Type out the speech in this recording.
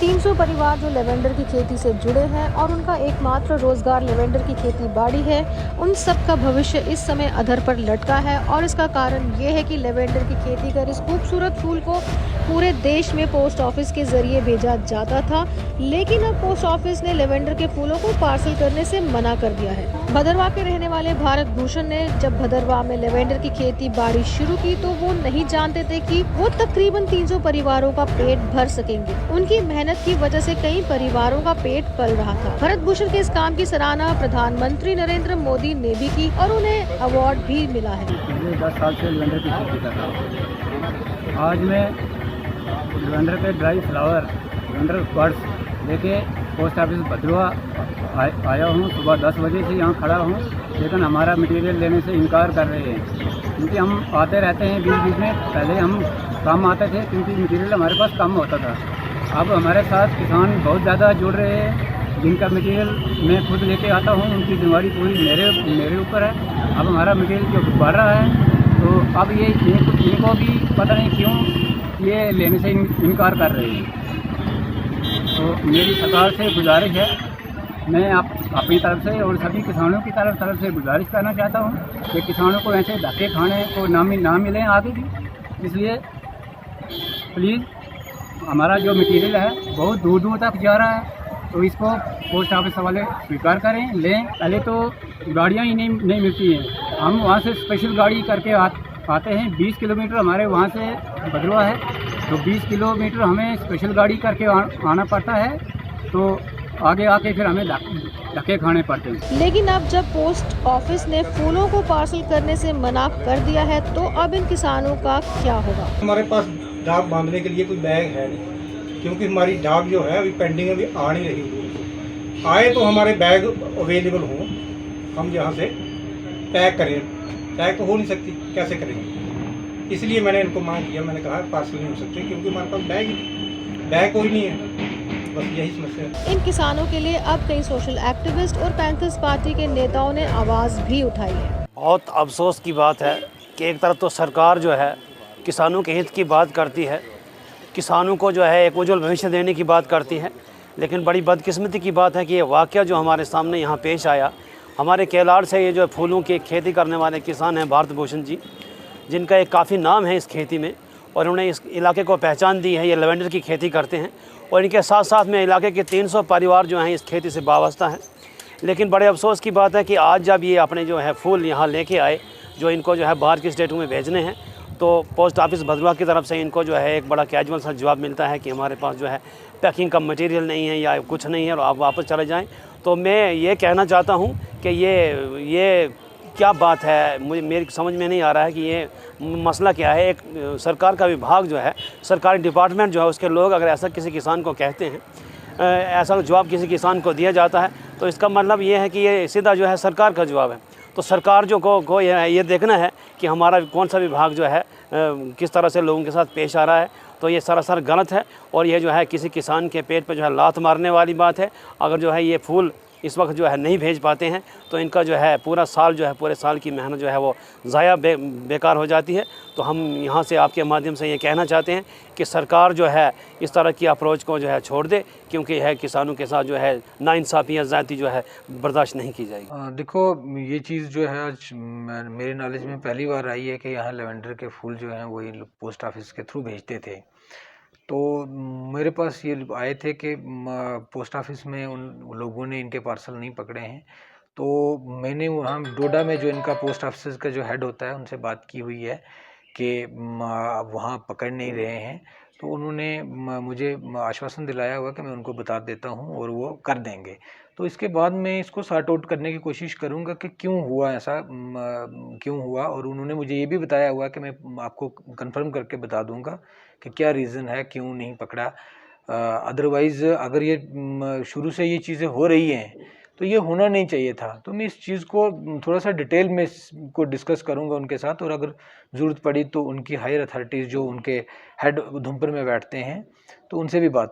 300 परिवार जो लेवेंडर की खेती से जुड़े हैं और उनका एकमात्र रोजगार लेवेंडर की खेती बाड़ी है, उन सब का भविष्य इस समय अधर पर लटका है। और इसका कारण ये है कि लेवेंडर की खेती कर इस खूबसूरत फूल को पूरे देश में पोस्ट ऑफिस के जरिए भेजा जाता था, लेकिन अब पोस्ट ऑफिस ने लेवेंडर के फूलों को पार्सल करने से मना कर दिया है। भदरवा के रहने वाले भारत भूषण ने जब भदरवा में लेवेंडर की खेती बाड़ी शुरू की तो वो नहीं जानते थे कि वो तकरीबन 300 परिवारों का पेट भर सकेंगे। उनकी मेहनत की वजह से कई परिवारों का पेट पल रहा था। भारत भूषण के इस काम की सराहना प्रधानमंत्री नरेंद्र मोदी ने भी की और उन्हें अवार्ड भी मिला है। पिछले 10 साल से लेवेंडर की खेती कर रहा हूँ। आज मैं लेवेंडर के ड्राई फ्लावर लेवेंडर बर्ड्स लेके पोस्ट ऑफिस भदरवा आया हूँ। सुबह 10 बजे से यहाँ खड़ा हूँ, लेकिन हमारा मटेरियल लेने से इनकार कर रहे हैं, क्योंकि हम आते रहते हैं बीच बीच में। पहले हम कम आते थे क्योंकि मटेरियल हमारे पास कम होता था। अब हमारे साथ किसान बहुत ज़्यादा जुड़ रहे हैं, जिनका मटेरियल मैं खुद लेके आता हूँ। उनकी जिम्मेदारी पूरी मेरे ऊपर है। अब हमारा मटेरियल जो बढ़ रहा है, तो अब ये इनको भी पता नहीं क्यों ये लेने से इनकार कर रहे हैं। तो मेरी सरकार से गुजारिश है, मैं अपनी तरफ से और सभी किसानों की तरफ से गुजारिश करना चाहता हूँ कि किसानों को ऐसे धक्के खाने को ना मिलें आगे भी। इसलिए प्लीज़ हमारा जो मटेरियल है बहुत दूर दूर तक जा रहा है, तो इसको पोस्ट ऑफिस वाले स्वीकार करें, लें। पहले तो गाड़ियाँ ही नहीं मिलती हैं। हम वहाँ से स्पेशल गाड़ी करके आते हैं। 20 किलोमीटर हमारे वहाँ से भदरवा है, तो 20 किलोमीटर हमें स्पेशल गाड़ी करके आना पड़ता है। तो आगे आके फिर हमें धक्के खाने पड़ते हैं। लेकिन अब जब पोस्ट ऑफिस ने फूलों को पार्सल करने से मना कर दिया है, तो अब इन किसानों का क्या होगा? हमारे पास डाक बांधने के लिए कोई बैग है नहीं, क्योंकि हमारी डाक जो है अभी पेंडिंग में, अभी आ नहीं रही। आए तो हमारे बैग अवेलेबल हों, हम यहाँ से पैक करें। पैक तो हो नहीं सकती, कैसे करेंगे? इसलिए मैंने इनको मांग किया। मैंने कहा पार्सल नहीं हो सकते क्योंकि हमारे पास बैग कोई नहीं है। बस यही समस्या है। इन किसानों के लिए अब कई सोशल एक्टिविस्ट और पैंथर्स पार्टी के नेताओं ने आवाज़ भी उठाई है। बहुत अफसोस की बात है कि एक तरफ तो सरकार जो है किसानों के हित की बात करती है, किसानों को जो है एक उज्जवल भविष्य देने की बात करती है, लेकिन बड़ी बदकिस्मती की बात है कि ये वाक़या जो हमारे सामने यहाँ पेश आया, हमारे केलाड़ से ये जो फूलों की खेती करने वाले किसान हैं भारत भूषण जी, जिनका एक काफ़ी नाम है इस खेती में और उन्होंने इस इलाके को पहचान दी है। ये लेवेंडर की खेती करते हैं और इनके साथ साथ में इलाके के 300 परिवार जो हैं इस खेती से वाबस्ता हैं। लेकिन बड़े अफसोस की बात है कि आज जब ये अपने जो है फूल यहाँ लेके आए, जो इनको जो है बाहर की स्टेटों में भेजने हैं, तो पोस्ट ऑफिस भदरवा की तरफ से इनको जो है एक बड़ा कैजुअल सा जवाब मिलता है कि हमारे पास जो है पैकिंग का मटेरियल नहीं है या कुछ नहीं है और आप वापस चले जाएं। तो मैं ये कहना चाहता हूँ कि ये क्या बात है, मेरी समझ में नहीं आ रहा है कि ये मसला क्या है। एक सरकार का विभाग जो है, सरकारी डिपार्टमेंट जो है, उसके लोग अगर ऐसा किसी किसान को कहते हैं, ऐसा जवाब किसी किसान को दिया जाता है, तो इसका मतलब ये है कि ये सीधा जो है सरकार का जवाब है। तो सरकार जो को ये देखना है कि हमारा कौन सा विभाग जो है किस तरह से लोगों के साथ पेश आ रहा है। तो ये सरासर गलत है और ये जो है किसी किसान के पेट पे जो है लात मारने वाली बात है। अगर जो है ये फूल इस वक्त जो है नहीं भेज पाते हैं तो इनका जो है पूरा साल जो है, पूरे साल की मेहनत जो है वो ज़ाया बेकार हो जाती है। तो हम यहाँ से आपके माध्यम से ये कहना चाहते हैं कि सरकार जो है इस तरह की अप्रोच को जो है छोड़ दे, क्योंकि है किसानों के साथ जो है नाइंसाफ़ी या ज़्यादती जो है बर्दाश्त नहीं की जाएगी। देखो, ये चीज़ जो है आज मेरे नॉलेज में पहली बार आई है कि यहाँ लेवेंडर के फूल जो हैं वो पोस्ट ऑफिस के थ्रू भेजते थे। तो मेरे पास ये आए थे कि पोस्ट ऑफिस में उन लोगों ने इनके पार्सल नहीं पकड़े हैं। तो मैंने वहाँ डोडा में जो इनका पोस्ट ऑफिस का जो हेड होता है उनसे बात की हुई है कि वहाँ पकड़ नहीं रहे हैं। तो उन्होंने मुझे आश्वासन दिलाया हुआ कि मैं उनको बता देता हूँ और वो कर देंगे। तो इसके बाद मैं इसको सॉर्ट आउट करने की कोशिश करूँगा कि क्यों हुआ ऐसा, क्यों हुआ। और उन्होंने मुझे ये भी बताया हुआ कि मैं आपको कंफर्म करके बता दूँगा कि क्या रीज़न है, क्यों नहीं पकड़ा। अदरवाइज़ अगर ये शुरू से ये चीज़ें हो रही हैं तो ये होना नहीं चाहिए था। तो मैं इस चीज़ को थोड़ा सा डिटेल में इसको डिस्कस करूँगा उनके साथ, और अगर ज़रूरत पड़ी तो उनकी हायर अथॉरिटीज़ जो उनके हेड उधमपुर में बैठते हैं तो उनसे भी बात